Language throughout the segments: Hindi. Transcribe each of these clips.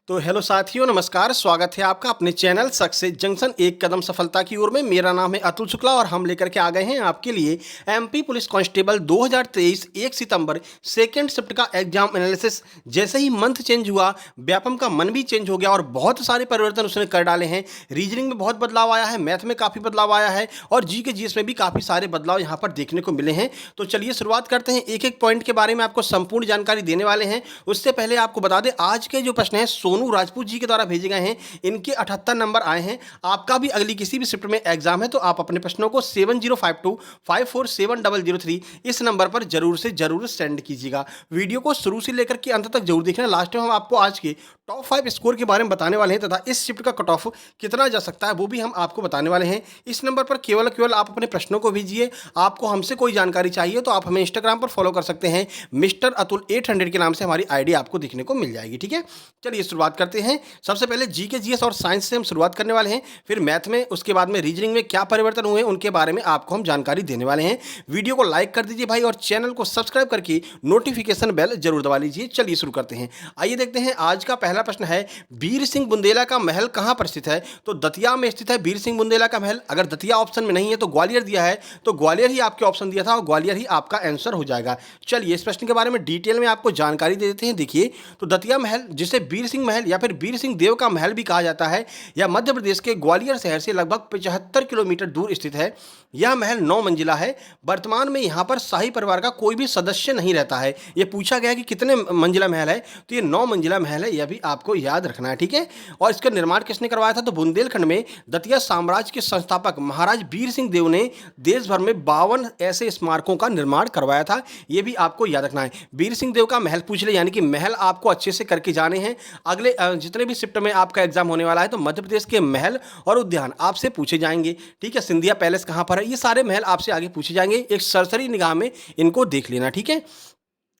तो हेलो साथियों, नमस्कार। स्वागत है आपका अपने चैनल सक्सेस जंक्शन एक कदम सफलता की ओर में। मेरा नाम है अतुल शुक्ला और हम लेकर के आ गए हैं आपके लिए एमपी पुलिस कांस्टेबल 2023 1 सितंबर सेकेंड शिफ्ट का एग्जाम एनालिसिस। जैसे ही मंथ चेंज हुआ, व्यापम का मन भी चेंज हो गया और बहुत सारे परिवर्तन उसने कर डाले हैं। रीजनिंग में बहुत बदलाव आया है, मैथ में काफ़ी बदलाव आया है और जी के जीएस में भी काफ़ी सारे बदलाव यहाँ पर देखने को मिले हैं। तो चलिए शुरुआत करते हैं। एक एक पॉइंट के बारे में आपको संपूर्ण जानकारी देने वाले हैं। उससे पहले आपको बता दें, आज के जो प्रश्न हैं सोनू राजपूत जी के द्वारा भेजे गए हैं। इनके 78 नंबर आए हैं। आपका भी अगली किसी भी शिफ्ट में एग्जाम है तो आप अपने प्रश्नों को 7052547003 इस नंबर पर जरूर से जरूर सेंड कीजिएगा। वीडियो को शुरू से लेकर के अंत तक जरूर देखना। लास्ट में हम आपको आज के टॉप 5 स्कोर के बारे में बताने वाले हैं तथा इस शिफ्ट का कट ऑफ कितना जा सकता है वो भी हम आपको बताने वाले हैं। इस नंबर पर केवल आप अपने प्रश्नों को भेजिए। आपको हमसे कोई जानकारी चाहिए तो आप हमें इंस्टाग्राम पर फॉलो कर सकते हैं। मिस्टर अतुल 800 के नाम से हमारी आईडी आपको देखने को मिल जाएगी। ठीक है, चलिए शुरुआत करते हैं। सबसे पहले जीके जीएस और साइंस से हम शुरुआत करने वाले हैं, फिर मैथ में, उसके बाद में रीजनिंग में क्या परिवर्तन हुए उनके बारे में आपको हम जानकारी देने वाले हैं। वीडियो को लाइक कर दीजिए भाई और चैनल को सब्सक्राइब करके नोटिफिकेशन बेल जरूर दबा लीजिए। चलिए शुरू करते हैं। आइए देखते हैं। आज का पहला प्रश्न है, वीर सिंह बुंदेला का महल कहां पर स्थित है? तो दतिया में स्थित है वीर सिंह बुंदेला का महल। अगर दतिया ऑप्शन में नहीं है तो ग्वालियर दिया है, तो ग्वालियर ही आपके ऑप्शन दिया था और ग्वालियर ही आपका आंसर हो जाएगा। चलिए इस प्रश्न के बारे में डिटेल में आपको जानकारी दे देते हैं। देखिए, तो दतिया महल, जिसे वीर सिंह महल या फिर वीर सिंह देव का महल भी कहा जाता है, यह मध्य प्रदेश के ग्वालियर शहर से लगभग 75 किलोमीटर दूर स्थित है। यह महल 9 मंजिला है। वर्तमान में यहाँ पर शाही परिवार का कोई भी सदस्य नहीं रहता है। यह पूछा गया कि कितने मंजिला महल है, तो ये 9 मंजिला महल है। यह भी आपको याद रखना है। ठीक है, और इसका निर्माण किसने करवाया था? तो बुंदेलखंड में दतिया साम्राज्य के संस्थापक महाराज वीर सिंह देव ने देश भर में 52 ऐसे स्मारकों का निर्माण करवाया था। यह भी आपको याद रखना है। वीर सिंह देव का महल पूछ ले, यानी कि महल आपको अच्छे से करके जाने हैं। अगले जितने भी शिफ्ट में आपका एग्जाम होने वाला है तो मध्य प्रदेश के महल और उद्यान आपसे पूछे जाएंगे। ठीक है, सिंधिया पैलेस कहां पर है, ये सारे महल आपसे आगे पूछे जाएंगे। एक सरसरी निगाह में इनको देख लेना। ठीक है,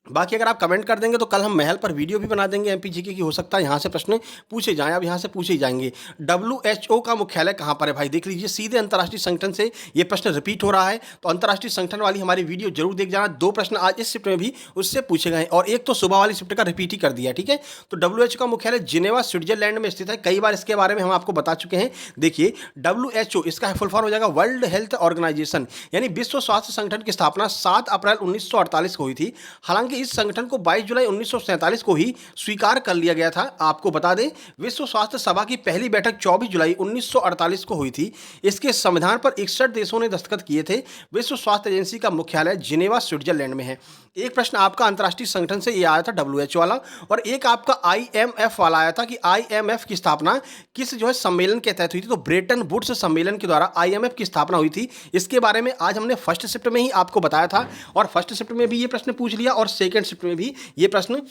बाकी अगर आप कमेंट कर देंगे तो कल हम महल पर वीडियो भी बना देंगे एमपीजीके की। हो सकता है यहाँ से प्रश्न पूछे जाएं, अब यहाँ से पूछे ही जाएंगे। WHO का मुख्यालय कहाँ पर है? भाई देख लीजिए, सीधे अंतर्राष्ट्रीय संगठन से ये प्रश्न रिपीट हो रहा है, तो अंतर्राष्ट्रीय संगठन वाली हमारी वीडियो जरूर देख जाना। 2 प्रश्न आज इस शिफ्ट में भी उससे पूछे गए और एक तो सुबह वाली शिफ्ट का रिपीट ही कर दिया। ठीक है, तो WHO का मुख्यालय जिनेवा स्विट्जरलैंड में स्थित है। कई बार इसके बारे में हम आपको बता चुके हैं। देखिए, WHO इसका फुल फॉर्म हो जाएगा वर्ल्ड हेल्थ ऑर्गेनाइजेशन, यानी विश्व स्वास्थ्य संगठन की स्थापना 7 अप्रैल 1948 को हुई थी। हालांकि इस संगठन को 22 जुलाई 1947 को ही स्वीकार कर लिया गया था। आपको बता दें, विश्व स्वास्थ्य सभा की पहली बैठक 24 जुलाई 1948 को हुई थी। इसके संविधान पर 61 देशों ने दस्तखत किए थे। विश्व स्वास्थ्य एजेंसी का मुख्यालय जिनेवा स्विट्जरलैंड में है। एक प्रश्न आपका अंतर्राष्ट्रीय संगठन से ये आया था WHO वाला, और एक आपका IMF वाला आया था कि IMF की स्थापना किस सम्मेलन के तहत हुई थी? तो ब्रेटन वुड्स सम्मेलन के द्वारा IMF की स्थापना हुई थी। इसके बारे में आज हमने फर्स्ट शिफ्ट में ही आपको बताया था और फर्स्ट शिफ्ट में भी ये प्रश्न पूछ लिया और सेकंड शिफ्ट में भी ये प्रश्न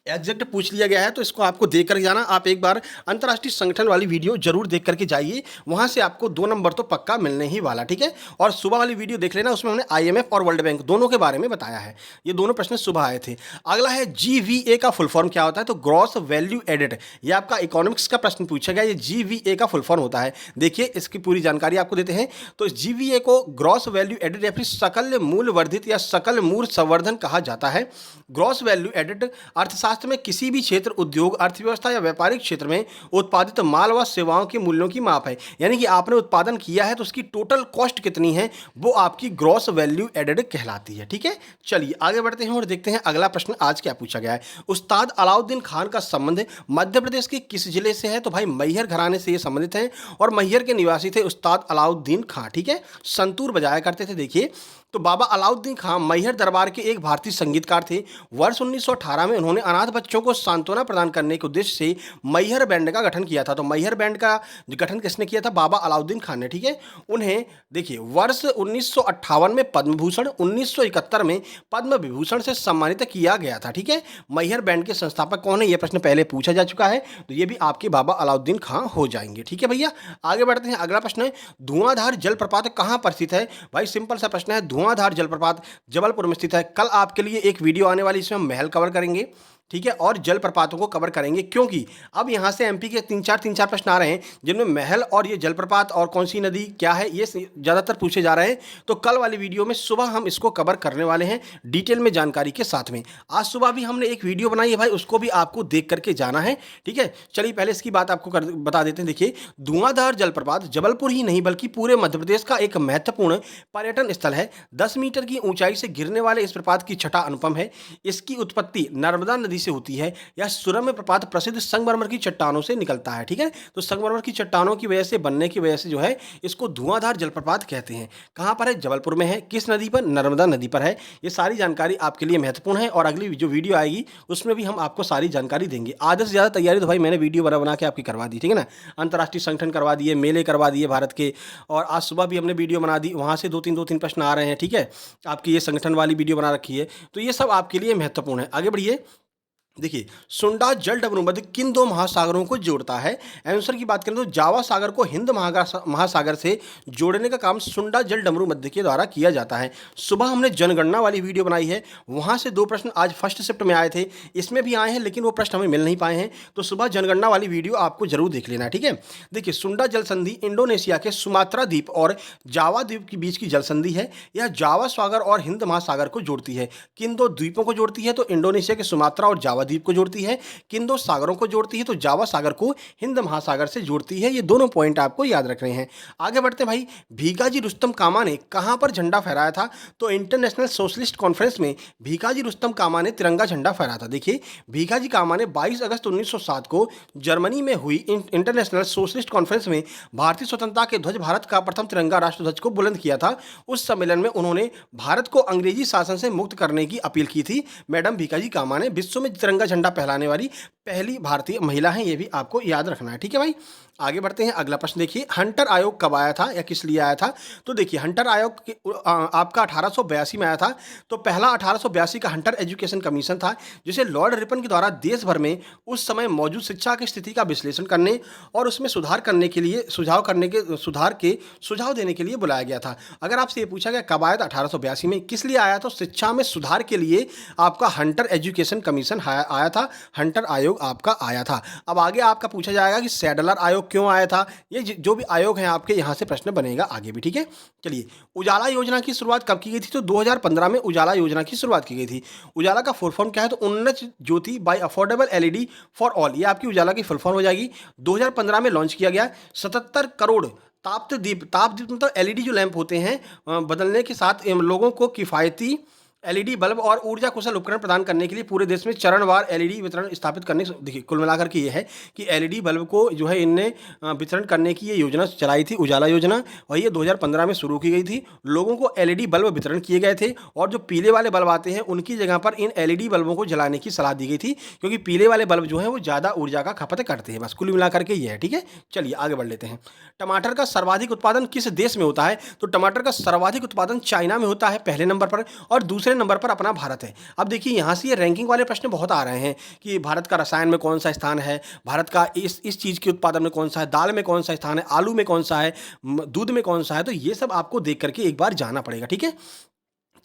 एग्जैक्ट पूछ लिया गया है। तो इसको आपको देख कर जाना। आप एक बार अंतर्राष्ट्रीय संगठन वाली वीडियो जरूर देख करके जाइए, वहां से आपको 2 नंबर तो पक्का मिलने ही वाला। ठीक है, और सुबह वाली वीडियो देख लेना, उसमें हमने IMF और वर्ल्ड बैंक दोनों के बारे में बताया है। ये दोनों प्रश्न सुबह आए थे। अगला है GVA का फुल फॉर्म क्या होता है? तो ग्रॉस वैल्यू एडेड। ये आपका इकोनॉमिक्स का प्रश्न पूछा गया। ये GVA का फुल फॉर्म होता है। देखिए, इसकी पूरी जानकारी आपको देते हैं। तो GVA को ग्रॉस वैल्यू एडेड या फिर सकल मूल्य वर्धित या सकल मूल्य संवर्धन कहा जाता है। ग्रॉस वैल्यू एडेड अर्थशास्त्र में किसी भी क्षेत्र, उद्योग, अर्थव्यवस्था या व्यापारिक क्षेत्र में उत्पादित माल व सेवाओं के मूल्यों की माप है। यानी कि आपने उत्पादन किया है तो उसकी टोटल कॉस्ट कितनी है, वो आपकी ग्रॉस वैल्यू एडेड कहलाती है। ठीक है, चलिए आगे बढ़ते हैं और देखते हैं अगला प्रश्न आज क्या पूछा गया है। उस्ताद अलाउद्दीन खान का संबंध मध्य प्रदेश के किस जिले से है? तो भाई मैहर घराने से ये संबंधित है और मैहर के निवासी थे उस्ताद अलाउद्दीन खान। ठीक है, संतूर बजाया करते थे। देखिए, तो बाबा अलाउद्दीन खान मैहर दरबार के एक भारतीय संगीतकार थे। वर्ष 1918 में उन्होंने अनाथ बच्चों को सांत्वना प्रदान करने के उद्देश्य से मैहर बैंड का गठन किया था। तो मैहर बैंड का गठन किसने किया था? बाबा अलाउद्दीन खान ने। ठीक है, उन्हें देखिए वर्ष 1958 में पद्म भूषण, 1971 में पद्म विभूषण से सम्मानित किया गया था। ठीक है, मैहर बैंड के संस्थापक कौन है? यह प्रश्न पहले पूछा जा चुका है, तो ये भी आपके बाबा अलाउद्दीन खान हो जाएंगे। ठीक है भैया, आगे बढ़ते हैं। अगला प्रश्न है, धुआंधार जलप्रपात कहां पर स्थित है? भाई सिंपल सा प्रश्न है। धुआंधार जलप्रपात जबलपुर में स्थित है। कल आपके लिए एक वीडियो आने वाली, इसमें हम महल कवर करेंगे। ठीक है, और जलप्रपातों को कवर करेंगे, क्योंकि अब यहाँ से एमपी के तीन चार प्रश्न आ रहे हैं जिनमें महल और ये जलप्रपात और कौन सी नदी क्या है ये ज़्यादातर पूछे जा रहे हैं। तो कल वाली वीडियो में सुबह हम इसको कवर करने वाले हैं डिटेल में जानकारी के साथ में। आज सुबह भी हमने एक वीडियो बनाई है भाई, उसको भी आपको देख करके जाना है। ठीक है, चलिए पहले इसकी बात आपको बता देते हैं। देखिए, धुआंधार जलप्रपात जबलपुर ही नहीं बल्कि पूरे मध्य प्रदेश का एक महत्वपूर्ण पर्यटन स्थल है। 10 मीटर की ऊंचाई से गिरने वाले इस प्रपात की छटा अनुपम है। इसकी उत्पत्ति नर्मदा नदी से होती है। यह सुरम्य प्रपात प्रसिद्ध संगमरमर की चट्टानों से निकलता है। ठीक है, तो संगमरमर की चट्टानों की वजह से बनने की वजह से जो है इसको धुआंधार जलप्रपात कहते हैं। कहां पर है? जबलपुर में है। किस नदी पर? नर्मदा नदी पर है। ये सारी जानकारी आपके लिए महत्वपूर्ण है और अगली जो वीडियो आएगी उसमें भी हम आपको सारी जानकारी देंगे। आधे से ज़्यादा तैयारी तो भाई मैंने वीडियो बना के आपकी करवा दी। ठीक है ना, अंतर्राष्ट्रीय संगठन करवा दिए, मेले करवा दिए भारत के, और आज सुबह भी हमने वीडियो बना दी, वहाँ से दो तीन प्रश्न आ रहे हैं। ठीक है, आपकी ये संगठन वाली वीडियो बना रखी है, तो ये सब आपके लिए महत्वपूर्ण है। आगे बढ़िए। देखिए, सुंडा जल डमरूमध्य किन दो महासागरों को जोड़ता है? आंसर की बात करें तो जावा सागर को हिंद महासागर से जोड़ने का काम सुंडा जल डमरूमध्य के द्वारा किया जाता है। सुबह हमने जनगणना वाली वीडियो बनाई है, वहां से 2 प्रश्न आज फर्स्ट शिफ्ट में आए थे, इसमें भी आए हैं लेकिन वो प्रश्न हमें मिल नहीं पाए हैं, तो सुबह जनगणना वाली वीडियो आपको जरूर देख लेना है। ठीक है, देखिए, सुंडा जल संधि इंडोनेशिया के सुमात्रा द्वीप और जावा द्वीप के बीच की जल संधि है। यह जावा सागर और हिंद महासागर को जोड़ती है। किन दो द्वीपों को जोड़ती है? तो इंडोनेशिया के सुमात्रा और जावा द्वीप को जोड़ती है। किन दो सागरों को जोड़ती है? तो जावा सागर को हिंद महासागर से जोड़ती है। ये दोनों पॉइंट आपको याद रखने हैं। आगे बढ़ते हैं भाई। भीकाजी रुस्तम कामा ने कहां पर झंडा फहराया था? तो इंटरनेशनल सोशलिस्ट कॉन्फ्रेंस में भीकाजी रुस्तम कामा ने तिरंगा झंडा फहराया था। देखिए, भीकाजी कामा ने 22 अगस्त 1907 को जर्मनी में हुई इंटरनेशनल सोशलिस्ट कॉन्फ्रेंस में भारतीय स्वतंत्रता के ध्वज, भारत का प्रथम तिरंगा राष्ट्र ध्वज को बुलंद किया था। उस सम्मेलन में उन्होंने भारत को अंग्रेजी शासन से मुक्त करने की अपील की थी। मैडम भीकाजी कामा ने विश्व में तिरंगा झंडा फहराने वाली पहली भारतीय महिला हैं, ये भी आपको याद रखना है। ठीक है भाई, आगे बढ़ते हैं। अगला प्रश्न देखिए, हंटर आयोग कब आया था या किस लिए आया था? तो देखिए, हंटर आयोग आपका 1882 में आया था। तो पहला 1882 का हंटर एजुकेशन कमीशन था, जिसे लॉर्ड रिपन के द्वारा देश भर में उस समय मौजूद शिक्षा की स्थिति का विश्लेषण करने और उसमें सुधार करने के लिए सुझाव देने के लिए बुलाया गया था। अगर आपसे ये पूछा गया कब आया था 1882 में, किस लिए आया? तो शिक्षा में सुधार के लिए आपका हंटर एजुकेशन कमीशन आया था, हंटर आयोग आपका आया था। अब आगे आपका पूछा जाएगा कि सैडलर आयोग क्यों आया था? ये जो भी आयोग हैं आपके यहाँ से प्रश्न बनेगा आगे भी। ठीक है, चलिए, उजाला योजना की शुरुआत कब की गई थी? तो 2015 में उजाला योजना की शुरुआत की गई थी। उजाला का फुल फॉर्म क्या है? तो Unnat Jyoti by affordable LED for all, ये आपकी उजाला की फुल फॉर्म हो जाएगी। 2015 में लॉन्च किया गया। 77 करोड़ तापदीप मतलब एलईडी जो लैंप होते हैं बदलने के साथ लोगों को किफ़ायती एलईडी बल्ब और ऊर्जा कुशल उपकरण प्रदान करने के लिए पूरे देश में चरणवार एलईडी वितरण स्थापित करने। देखिए, कुल मिलाकर के ये है कि एलईडी बल्ब को जो है इनने वितरण करने की ये योजना चलाई थी, उजाला योजना, और ये 2015 में शुरू की गई थी। लोगों को एलईडी बल्ब वितरण किए गए थे और जो पीले वाले बल्ब आते हैं उनकी जगह पर इन एलईडी बल्बों को जलाने की सलाह दी गई थी, क्योंकि पीले वाले बल्ब जो है वो ज़्यादा ऊर्जा का खपत करते हैं। बस कुल मिलाकर के ये है। ठीक है, चलिए आगे बढ़ लेते हैं। टमाटर का सर्वाधिक उत्पादन किस देश में होता है? तो टमाटर का सर्वाधिक उत्पादन चाइना में होता है पहले नंबर पर, और दूसरे नंबर पर अपना भारत है। अब देखिए, यहाँ से ये रैंकिंग वाले प्रश्न बहुत आ रहे हैं कि भारत का रसायन में कौन सा स्थान है, भारत का इस चीज़ के उत्पादन में कौन सा है, दाल में कौन सा स्थान है, आलू में कौन सा है, दूध में कौन सा है। तो ये सब आपको देख करके एक बार जाना पड़ेगा। ठीक है,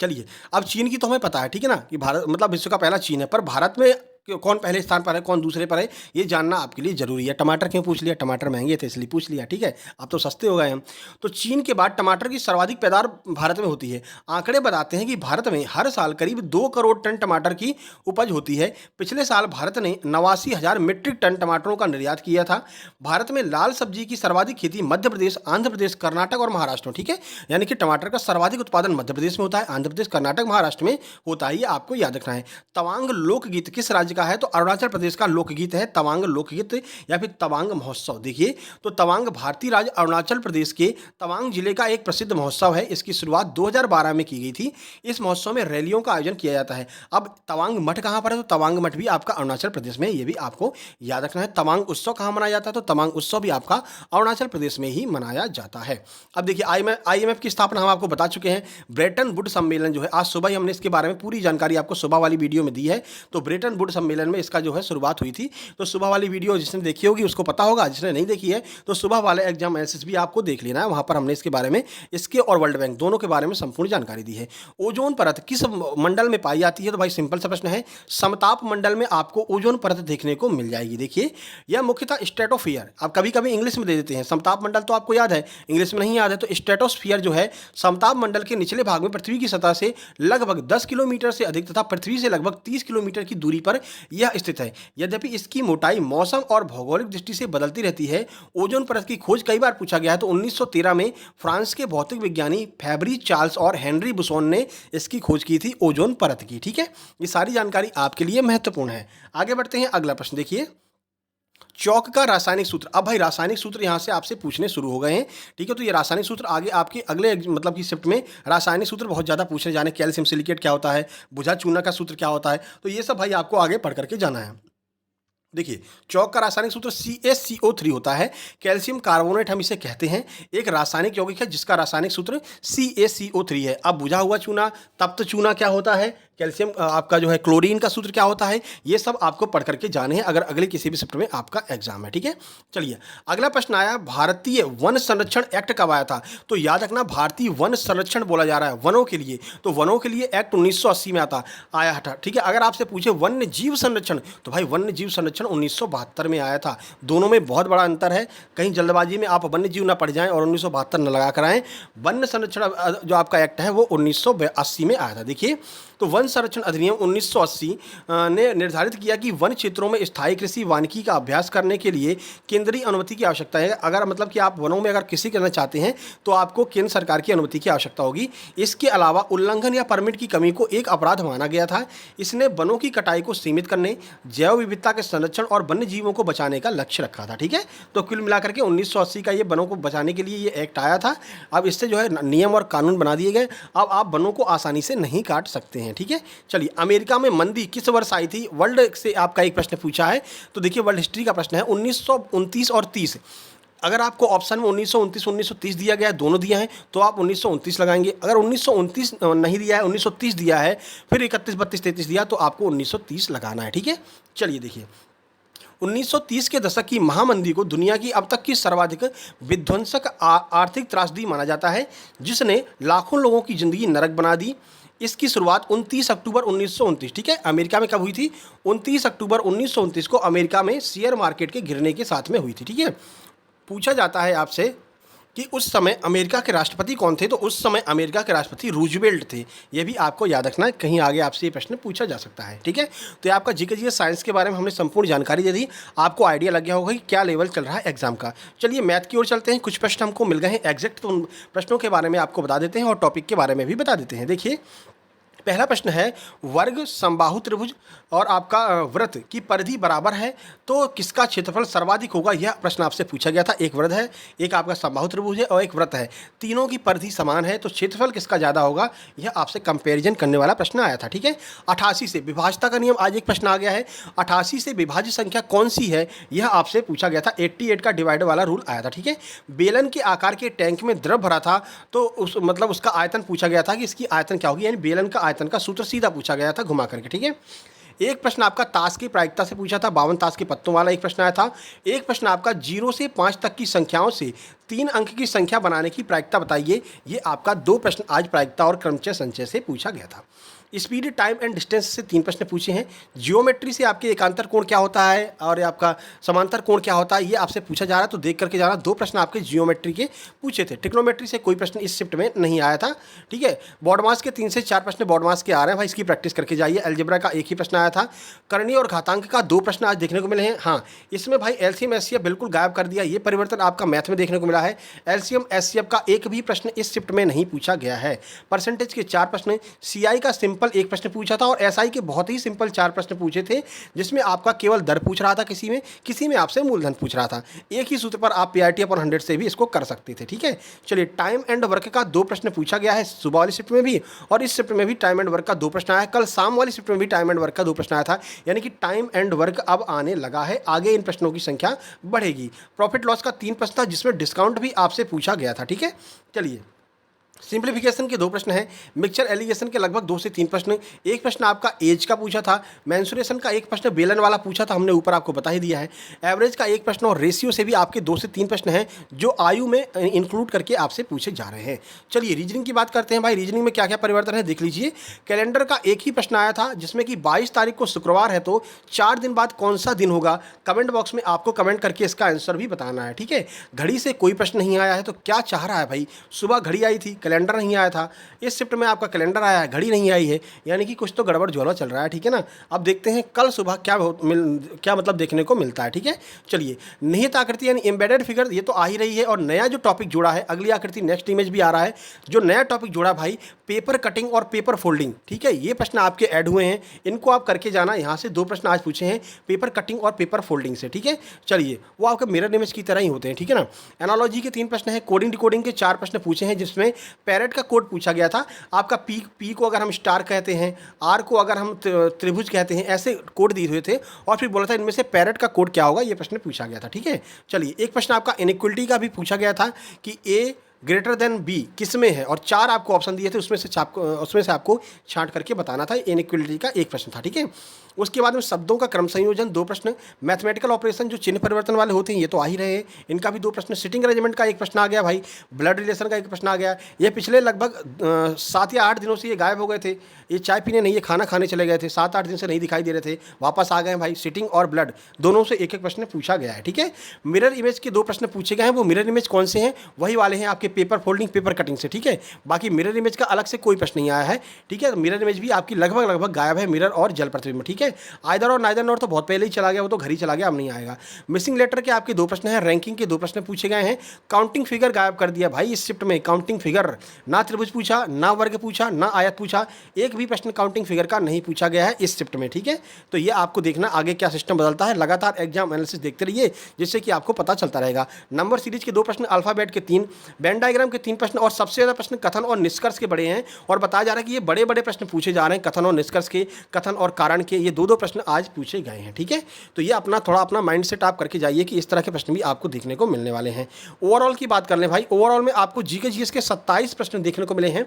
चलिए, अब चीन की तो हमें पता है। ठीक है ना, कि भारत मतलब विश्व का पहला चीन है, पर भारत में कौन पहले स्थान पर है, कौन दूसरे पर है, ये जानना आपके लिए जरूरी है। टमाटर क्यों पूछ लिया? टमाटर महंगे थे इसलिए पूछ लिया। ठीक है, अब तो सस्ते हो गए हैं। तो चीन के बाद टमाटर की सर्वाधिक पैदावार भारत में होती है। आंकड़े बताते हैं कि भारत में हर साल करीब 2 करोड़ टन टमाटर की उपज होती है। पिछले साल भारत ने 89,000 मीट्रिक टन टमाटरों का निर्यात किया था। भारत में लाल सब्जी की सर्वाधिक खेती मध्य प्रदेश, आंध्र प्रदेश, कर्नाटक और महाराष्ट्र में। ठीक है, यानी कि टमाटर का सर्वाधिक उत्पादन मध्य प्रदेश में होता है, आंध्र प्रदेश, कर्नाटक, महाराष्ट्र में होता है। ये आपको याद रखना है। तवांग लोकगीत किस राज्य का है? तो अरुणाचल प्रदेश का लोकगीत है तवांग लोकगीत या फिर तवांग महोत्सव। देखिए, तो तवांग भारतीय राज्य अरुणाचल प्रदेश के तवांग जिले का एक प्रसिद्ध महोत्सव है। इसकी शुरुआत 2012 में की गई थी। इस महोत्सव में रैलियों का आयोजन किया जाता है। अब तवांग मठ कहाँ पर है? तो तवांग मठ भी आपका अरुणाचल प्रदेश में, ये भी आपको याद रखना है। तवांग उत्सव कहाँ मनाया जाता है? तो तवांग उत्सव भी आपका अरुणाचल प्रदेश में ही मनाया जाता है। अब देखिए, IMF की स्थापना हम आपको बता चुके हैं। ब्रेटन वुड सम्मेलन जो है, आज सुबह ही हमने इसके बारे में पूरी जानकारी आपको सुबह वाली वीडियो में दी है। तो ब्रेटन वुड सम्मेलन में इसका जो है शुरुआत हुई थी। तो सुबह वाली वीडियो जिसने देखी होगी उसको पता होगा, जिसने नहीं देखी है तो सुबह वाले एग्जाम एनालिसिस भी आपको देख लेना है, वहाँ पर हमने इसके बारे में, इसके और वर्ल्ड बैंक दोनों के बारे में संपूर्ण जानकारी दी है। ओजोन परत किस मंडल में पाई जाती है? तो भाई सिंपल सा प्रश्न है, समताप मंडल में आपको ओजोन परत देखने को मिल जाएगी। देखिए यह मुख्यतः स्ट्रेटोस्फियर, आप कभी कभी इंग्लिश में दे देते हैं, समताप मंडल तो आपको याद है, इंग्लिश में नहीं याद है, तो स्ट्रेटोस्फियर जो है समताप मंडल के निचले भाग में पृथ्वी की सतह से लगभग 10 किलोमीटर से अधिक तथा पृथ्वी से लगभग 30 किलोमीटर की दूरी पर यह स्थित है। यद्यपि इसकी मोटाई मौसम और भौगोलिक दृष्टि से बदलती रहती है। ओजोन परत की खोज कई बार पूछा गया है, तो 1913 में फ्रांस के भौतिक विज्ञानी फैब्री चार्ल्स और हेनरी बुसोन ने इसकी खोज की थी, ओजोन परत की। ठीक है, ये सारी जानकारी आपके लिए महत्वपूर्ण है। आगे बढ़ते हैं, अगला प्रश्न देखिए, चौक का रासायनिक सूत्र। अब भाई रासायनिक सूत्र यहाँ से आपसे पूछने शुरू हो गए हैं। ठीक है, तो ये रासायनिक सूत्र आगे आपके अगले मतलब की शिफ्ट में रासायनिक सूत्र बहुत ज़्यादा पूछने जाने, कैल्शियम सिलिकेट क्या होता है, बुझा चूना का सूत्र क्या होता है, तो ये सब भाई आपको आगे पढ़ करके जाना है। देखिए चौक का रासायनिक सूत्र CaCO3 होता है, कैल्शियम कार्बोनेट हम इसे कहते हैं। एक रासायनिक यौगिक है जिसका रासायनिक सूत्र CaCO3 है। अब बुझा हुआ चूना, तप्त चूना क्या होता है, कैल्शियम आपका जो है क्लोरीन का सूत्र क्या होता है, ये सब आपको पढ़ करके जाने हैं अगर अगले किसी भी शिफ्ट में आपका एग्जाम है। ठीक है, चलिए अगला प्रश्न आया, भारतीय वन संरक्षण एक्ट कब आया था? तो याद रखना भारतीय वन संरक्षण बोला जा रहा है वनों के लिए, तो वनों के लिए एक्ट 1980 में आया था। ठीक है, अगर आपसे पूछे वन्य जीव संरक्षण, तो भाई वन्य जीव संरक्षण 1972 में आया था। दोनों में बहुत बड़ा अंतर है, कहीं जल्दबाजी में आप वन्य जीव ना पढ़ जाएं और 1972 न लगा कर आएँ। वन्य संरक्षण जो आपका एक्ट है वो 1980 में आया था। देखिए तो वन संरक्षण अधिनियम 1980 ने निर्धारित किया कि वन क्षेत्रों में स्थायी कृषि वानिकी का अभ्यास करने के लिए केंद्रीय अनुमति की आवश्यकता है। अगर मतलब कि आप वनों में अगर कृषि करना चाहते हैं तो आपको केंद्र सरकार की अनुमति की आवश्यकता होगी। इसके अलावा उल्लंघन या परमिट की कमी को एक अपराध माना गया था। इसने वनों की कटाई को सीमित करने, जैव विविधता के संरक्षण और वन्य जीवों को बचाने का लक्ष्य रखा था। ठीक है, तो कुल मिलाकर के 1980 का ये वनों को बचाने के लिए ये एक्ट आया था। अब इससे जो है नियम और कानून बना दिए गए, अब आप वनों को आसानी से नहीं काट सकते हैं। ठीक है, चलिए अमेरिका में मंदी किस वर्ष आई थी? वर्ल्ड से आपका एक प्रश्न पूछा है, तो देखिए वर्ल्ड हिस्ट्री का प्रश्न है 1929 और 30। अगर आपको ऑप्शन में 1929 1930 दिया गया है, दोनों दिया है, तो आप 1929 लगाएंगे। अगर 1929 नहीं दिया है, 1930 दिया है, फिर 31 32 33 दिया, तो आपको 1930 लगाना है। ठीक है, चलिए देखिए 1930 के दशक की महामंदी को दुनिया की अब तक की सर्वाधिक विध्वंसक आर्थिक त्रासदी माना जाता है, जिसने लाखों लोगों की जिंदगी नरक बना दी। इसकी शुरुआत 29 अक्टूबर 1929, ठीक है, अमेरिका में कब हुई थी? 29 अक्टूबर 1929 को अमेरिका में शेयर मार्केट के गिरने के साथ में हुई थी। ठीक है, पूछा जाता है आपसे कि उस समय अमेरिका के राष्ट्रपति कौन थे? तो उस समय अमेरिका के राष्ट्रपति रूजवेल्ट थे। ये भी आपको याद रखना है, कहीं आगे आपसे ये प्रश्न पूछा जा सकता है। ठीक है, तो ये आपका जीके साइंस के बारे में हमने संपूर्ण जानकारी दे दी, आपको आइडिया लग गया होगा कि क्या लेवल चल रहा है एग्जाम का। चलिए मैथ की ओर चलते हैं। कुछ प्रश्न हमको मिल गए हैं एग्जैक्ट, तो उन प्रश्नों के बारे में आपको बता देते हैं और टॉपिक के बारे में भी बता देते हैं। देखिए पहला प्रश्न है, वर्ग, समबाहु त्रिभुज और आपका वृत्त की परिधि बराबर है तो किसका क्षेत्रफल सर्वाधिक होगा? यह प्रश्न आपसे पूछा गया था। एक वृत्त है, एक आपका समबाहु त्रिभुज है और एक वृत्त है, तीनों की परिधि समान है तो क्षेत्रफल किसका ज़्यादा होगा? यह आपसे कंपैरिजन करने वाला प्रश्न आया था। ठीक है, 88 से विभाज्यता का नियम, आज एक प्रश्न आ गया है, 88 से विभाज्य संख्या कौन सी है? यह आपसे पूछा गया था। 88 का डिवाइडर वाला रूल आया था। ठीक है, बेलन के आकार के टैंक में द्रव भरा था तो उस मतलब उसका आयतन पूछा गया था कि इसकी आयतन क्या होगी, यानी बेलन का आयतन का सूत्र सीधा पूछा गया था घुमा करके। ठीक है, एक प्रश्न आपका ताश की प्रायिकता से पूछा था, 52 ताश के पत्तों वाला एक प्रश्न आया था। एक प्रश्न आपका 0 से 5 तक की संख्याओं से 3 अंक की संख्या बनाने की प्रायिकता बताइए। ये आपका 2 प्रश्न आज प्रायिकता और क्रमचय संचय से पूछा गया था। स्पीड, टाइम एंड डिस्टेंस से 3 प्रश्न पूछे हैं। जियोमेट्री से आपके एकांतर कोण क्या होता है और आपका समांतर कोण क्या होता है, ये आपसे पूछा जा रहा है, तो देख करके जाना। 2 प्रश्न आपके जियोमेट्री के पूछे थे। ट्रिग्नोमेट्री से कोई प्रश्न इस शिफ्ट में नहीं आया था। ठीक है, बॉडमास के 3 से 4 प्रश्न बॉडमास के आ रहे हैं भाई, इसकी प्रैक्टिस करके जाइए। अलजेब्रा का एक ही प्रश्न आया था। करनी और घातांक का 2 प्रश्न आज देखने को मिले हैं। हाँ, इसमें भाई एलसीएम एचसीएफ बिल्कुल गायब कर दिया, ये परिवर्तन आपका मैथ में देखने को मिला है। एलसीएम एचसीएफ का एक भी प्रश्न इस शिफ्ट में नहीं पूछा गया है। परसेंटेज के 4 प्रश्न, सीआई का सिंपल एक प्रश्न पूछा था और एसआई के बहुत ही सिंपल 4 प्रश्न पूछे थे, जिसमें आपका केवल दर पूछ रहा था, किसी में आपसे मूलधन पूछ रहा था। एक ही सूत्र पर आप पीआरटी अपॉन 100 से भी इसको कर सकते थे। ठीक है, चलिए टाइम एंड वर्क का 2 प्रश्न पूछा गया है सुबह वाली शिफ्ट में भी, और इस शिफ्ट में भी टाइम एंड वर्क का 2 प्रश्न आया। कल शाम वाली शिफ्ट में भी टाइम एंड वर्क का 2 प्रश्न आया था, यानी कि टाइम एंड वर्क अब आने लगा है, आगे इन प्रश्नों की संख्या बढ़ेगी। प्रॉफिट लॉस का 3 प्रश्न था, जिसमें डिस्काउंट भी आपसे पूछा गया था। ठीक है, चलिए सिंप्लीफिकेशन के 2 प्रश्न हैं, मिक्सचर एलिगेशन के लगभग 2 से 3 प्रश्न, एक प्रश्न आपका एज का पूछा था, मेंसुरेशन का एक प्रश्न बेलन वाला पूछा था, हमने ऊपर आपको बता ही दिया है, एवरेज का एक प्रश्न और रेशियो से भी आपके 2 से 3 प्रश्न हैं जो आयु में इंक्लूड करके आपसे पूछे जा रहे हैं। चलिए रीजनिंग की बात करते हैं भाई, रीजनिंग में क्या क्या परिवर्तन है देख लीजिए। कैलेंडर का एक ही प्रश्न आया था जिसमें कि 22 तारीख को शुक्रवार है, तो 4 दिन बाद कौन सा दिन होगा, कमेंट बॉक्स में आपको कमेंट करके इसका आंसर भी बताना है, ठीक है। घड़ी से कोई प्रश्न नहीं आया है, तो क्या चाह रहा है भाई, सुबह घड़ी आई थी, कैलेंडर नहीं आया था, इस शिफ्ट में आपका कैलेंडर आया है, घड़ी नहीं आई है, यानी कि कुछ तो गड़बड़ झोला चल रहा है, ठीक है ना। अब देखते हैं कल सुबह क्या मतलब देखने को मिलता है, ठीक है। चलिए निहित आकृति यानी एम्बेडेड फिगर, ये तो आ ही रही है, और नया जो टॉपिक जुड़ा है, अगली आकृति नेक्स्ट इमेज भी आ रहा है, जो नया टॉपिक जुड़ा भाई पेपर कटिंग और पेपर फोल्डिंग, ठीक है। ये प्रश्न आपके ऐड हुए हैं, इनको आप करके जाना। यहाँ से 2 प्रश्न आज पूछे हैं पेपर कटिंग और पेपर फोल्डिंग से, ठीक है। चलिए वो आपके मिरर इमेज की तरह ही होते हैं, ठीक है ना। एनालॉजी के 3 प्रश्न हैं, कोडिंग डिकोडिंग के 4 प्रश्न पूछे हैं, जिसमें पैरेट का कोड पूछा गया था। आपका पी को अगर हम स्टार कहते हैं, आर को अगर हम त्रिभुज कहते हैं, ऐसे कोड दिए हुए थे, और फिर बोला था इनमें से पैरेट का कोड क्या होगा, ये प्रश्न पूछा गया था, ठीक है। चलिए एक प्रश्न आपका इनइक्वलिटी का भी पूछा गया था कि ए ग्रेटर देन बी किस में है, और 4 आपको ऑप्शन दिए थे, उसमें से आपको छांट करके बताना था। इनइक्वलिटी का एक प्रश्न था, ठीक है। उसके बाद में शब्दों का क्रम संयोजन 2 प्रश्न, मैथमेटिकल ऑपरेशन जो चिन्ह परिवर्तन वाले होते हैं ये तो आ ही रहे हैं, इनका भी 2 प्रश्न, सिटिंग अरेंजमेंट का एक प्रश्न आ गया भाई, ब्लड रिलेशन का एक प्रश्न आ गया। ये पिछले लगभग 7 या 8 दिनों से ये गायब हो गए थे, ये चाय पीने नहीं, ये खाना खाने चले गए थे, 7-8 दिन से नहीं दिखाई दे रहे थे, वापस आ गए भाई। सिटिंग और ब्लड दोनों से एक एक प्रश्न पूछा गया है, ठीक है। मिरर इमेज के 2 प्रश्न पूछे गए हैं, वो मिरर इमेज कौन से हैं, वही वाले हैं आपके पेपर फोल्डिंग पेपर कटिंग से, ठीक है। बाकी मिरर इमेज का अलग से कोई प्रश्न नहीं आया है, ठीक है। मिरर इमेज भी आपकी लगभग गायब है, मिरर और जल प्रतिबिंब, ठीक है। आइदर और नाइदर नॉर तो बहुत पहले ही चला गया, वो तो घर ही चला गया, अब नहीं आएगा। मिसिंग लेटर के आपके 2 प्रश्न हैं, रैंकिंग के 2 प्रश्न पूछे गए हैं। काउंटिंग फिगर गायब कर दिया भाई इस शिफ्ट में, काउंटिंग फिगर ना त्रिभुज पूछा, ना वर्ग पूछा, ना आयत पूछा, एक भी प्रश्न काउंटिंग फिगर का नहीं पूछा गया है इस शिफ्ट में, ठीक है। तो ये आपको देखना आगे क्या सिस्टम बदलता है, लगातार एग्जाम एनालिसिस देखते रहिए, जिससे कि आपको पता चलता रहेगा। नंबर सीरीज के 2 प्रश्न, अल्फाबेट के 3, वेन डायग्राम के 3 प्रश्न, और सबसे ज़्यादा प्रश्न कथन और निष्कर्ष के बड़े हैं, और बताया जा रहा है कि ये बड़े बड़े प्रश्न पूछे जा रहे हैं कथन और निष्कर्ष के, कथन और कारण के, ये 2-2 प्रश्न आज पूछे गए हैं, ठीक है। तो ये अपना माइंड सेट आप करके जाइए कि इस तरह के प्रश्न भी आपको देखने को मिलने वाले हैं। ओवरऑल की बात कर लें भाई, ओवरऑल में आपको जीके जीएस के 27 प्रश्न देखने को मिले हैं,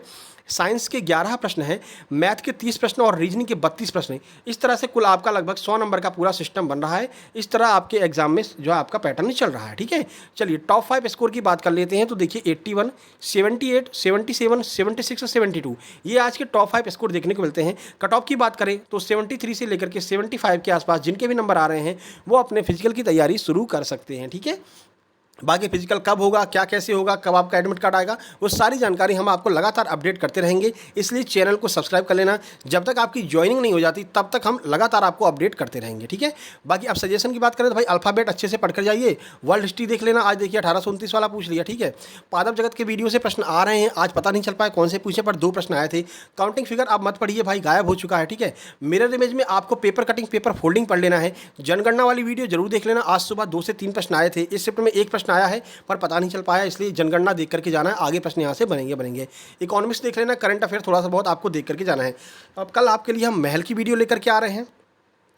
साइंस के 11 प्रश्न हैं, मैथ के 30 प्रश्न और रीजनिंग के 32 प्रश्न। इस तरह से कुल आपका लगभग 100 नंबर का पूरा सिस्टम बन रहा है। इस तरह आपके एग्जाम में जो है आपका पैटर्न चल रहा है, ठीक है। चलिए टॉप 5 स्कोर की बात कर लेते हैं, तो देखिए 81, 78, 77, 76 और 72 ये आज के टॉप 5 स्कोर देखने को मिलते हैं। कट ऑफ की बात करें तो 73 से लेकर के 75 के आसपास जिनके भी नंबर आ रहे हैं वो अपने फिजिकल की तैयारी शुरू कर सकते हैं, ठीक है। बाकी फिजिकल कब होगा, क्या कैसे होगा, कब आपका एडमिट कार्ड आएगा, वो सारी जानकारी हम आपको लगातार अपडेट करते रहेंगे, इसलिए चैनल को सब्सक्राइब कर लेना। जब तक आपकी ज्वाइनिंग नहीं हो जाती तब तक हम लगातार आपको अपडेट करते रहेंगे, ठीक है। बाकी अब सजेशन की बात करें तो भाई अल्फाबेट अच्छे से पढ़कर जाइए, वर्ल्ड हिस्ट्री देख लेना, आज देखिए 1829 वाला पूछ लिया, ठीक है। पादप जगत के वीडियो से प्रश्न आ रहे हैं, आज पता नहीं चल पाया कौन से पूछे, पर 2 प्रश्न आए थे। काउंटिंग फिगर आप मत पढ़िए भाई, गायब हो चुका है, ठीक है। मिरर इमेज में आपको पेपर कटिंग पेपर फोल्डिंग पढ़ लेना है। जनगणना वाली वीडियो जरूर देख लेना, आज सुबह 2 से 3 प्रश्न आए थे, इस शिफ्ट में 1 प्रश्न आया है पर पता नहीं चल पाया, इसलिए जनगणना देख करके जाना है, आगे प्रश्न यहाँ से बनेंगे। इकोनॉमिक्स देख लेना, करंट अफेयर थोड़ा सा बहुत आपको देख करके जाना है। अब कल आपके लिए हम महल की वीडियो लेकर के आ रहे हैं,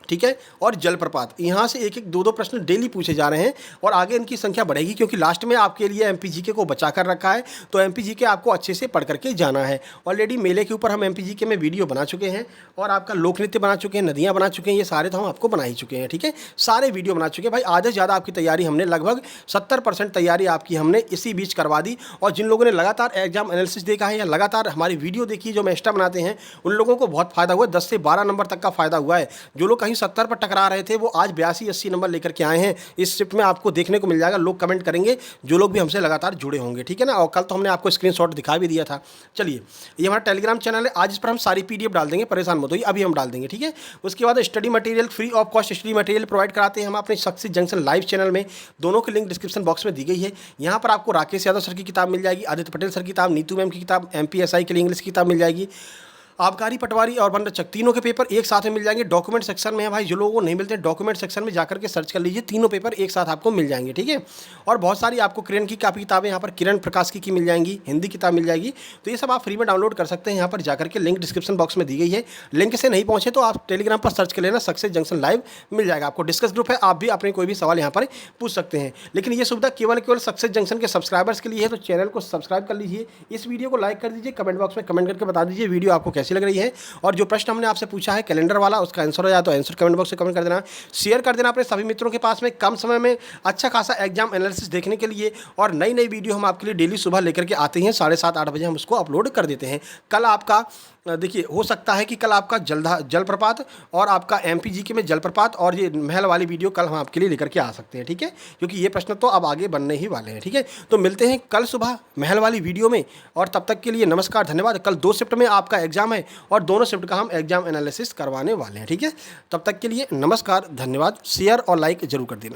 ठीक है, और जलप्रपात, यहाँ से 1-1, 2-2 प्रश्न डेली पूछे जा रहे हैं, और आगे इनकी संख्या बढ़ेगी क्योंकि लास्ट में आपके लिए एमपीजीके को बचा कर रखा है, तो एमपीजीके आपको अच्छे से पढ़ करके जाना है। ऑलरेडी मेले के ऊपर हम एमपीजीके में वीडियो बना चुके हैं, और आपका लोक नृत्य बना चुके हैं, नदियाँ बना चुके हैं, ये सारे तो हम आपको बना ही चुके हैं, ठीक है। सारे वीडियो बना चुके हैं भाई, आधे से ज़्यादा आपकी तैयारी हमने लगभग 70% तैयारी आपकी हमने इसी बीच करवा दी। और जिन लोगों ने लगातार एग्जाम एनालिसिस देखा है या लगातार हमारी वीडियो देखी जो हम एक्स्ट्रा बनाते हैं, उन लोगों को बहुत फायदा हुआ, 10 से 12 नंबर तक का फायदा हुआ है। जो लोग कहीं 70 पर टकरा थे वो आज 82-80 नंबर लेकर के आए हैं। इस शिफ्ट में आपको देखने को मिल जाएगा, लोग कमेंट करेंगे जो लोग भी हमसे लगातार जुड़े होंगे, ठीक है ना। और कल तो हमने आपको स्क्रीनशॉट दिखा भी दिया था। चलिए ये हमारा टेलीग्राम चैनल है, आज इस पर हम सारी पीडीएफ डाल देंगे, परेशान मत होइए, अभी हम डाल देंगे, ठीक है। उसके बाद study material, free of cost study material provide कराते हैं हम अपने सक्सेस जंक्शन लाइव चैनल में, दोनों की लिंक डिस्क्रिप्शन बॉक्स में दी गई है। यहाँ पर आपको राकेश यादव सर की किताब मिल जाएगी, आदित्य पटेल सर की किताब, नीतू मैम की किताब, एमपीएसआई के लिए इंग्लिश की किताब मिल जाएगी, आबकारी, पटवारी और वन रक्षक तीनों के पेपर एक साथ में मिल जाएंगे। डॉक्यूमेंट सेक्शन में है भाई, जो लोगों को नहीं मिलते हैं डॉक्यूमेंट सेक्शन में जाकर के सर्च कर लीजिए, तीनों पेपर एक साथ आपको मिल जाएंगे, ठीक है। और बहुत सारी आपको किरण की काफ़ी किताबें यहाँ पर किरण प्रकाश की मिल जाएंगी, हिंदी किताब मिल जाएगी। तो ये सब आप फ्री में डाउनलोड कर सकते हैं यहाँ पर जाकर के, लिंक डिस्क्रिप्शन बॉक्स में दी गई है। लिंक से नहीं पहुंचे तो आप टेलीग्राम पर सर्च कर लेना, सक्सेस जंक्शन लाइव मिल जाएगा आपको। डिस्कस ग्रुप है, आप भी अपने कोई भी सवाल यहाँ पर पूछ सकते हैं। लेकिन ये सुविधा केवल सक्सेस जंक्शन के सब्सक्राइबर्स के लिए है, तो चैनल को सब्सक्राइब कर लीजिए, इस वीडियो को लाइक कर दीजिए, कमेंट बॉक्स में कमेंट करके बता दीजिए वीडियो आपको कैसी लग रही है। और जो प्रश्न हमने आपसे पूछा है कैलेंडर वाला, उसका आंसर हो जाए तो आंसर कमेंट बॉक्स में कमेंट कर देना, शेयर कर देना अपने सभी मित्रों के पास में। कम समय में अच्छा खासा एग्जाम एनालिसिस देखने के लिए और नई नई वीडियो हम आपके लिए डेली सुबह लेकर के आते हैं, 7:30-8 बजे हम उसको अपलोड कर देते हैं। कल आपका देखिए हो सकता है कि कल आपका जलप्रपात और आपका एमपीजीके में जलप्रपात और ये महल वाली वीडियो कल हम आपके लिए लेकर के आ सकते हैं, ठीक है, क्योंकि ये प्रश्न तो अब आगे बनने ही वाले हैं, ठीक है। तो मिलते हैं कल सुबह महल वाली वीडियो में, और तब तक के लिए नमस्कार, धन्यवाद। कल 2 शिफ्ट में आपका एग्जाम है और दोनों शिफ्ट का हम एग्जाम एनालिसिस करवाने वाले हैं, ठीक है। तब तक के लिए नमस्कार, धन्यवाद। शेयर और लाइक जरूर कर देना।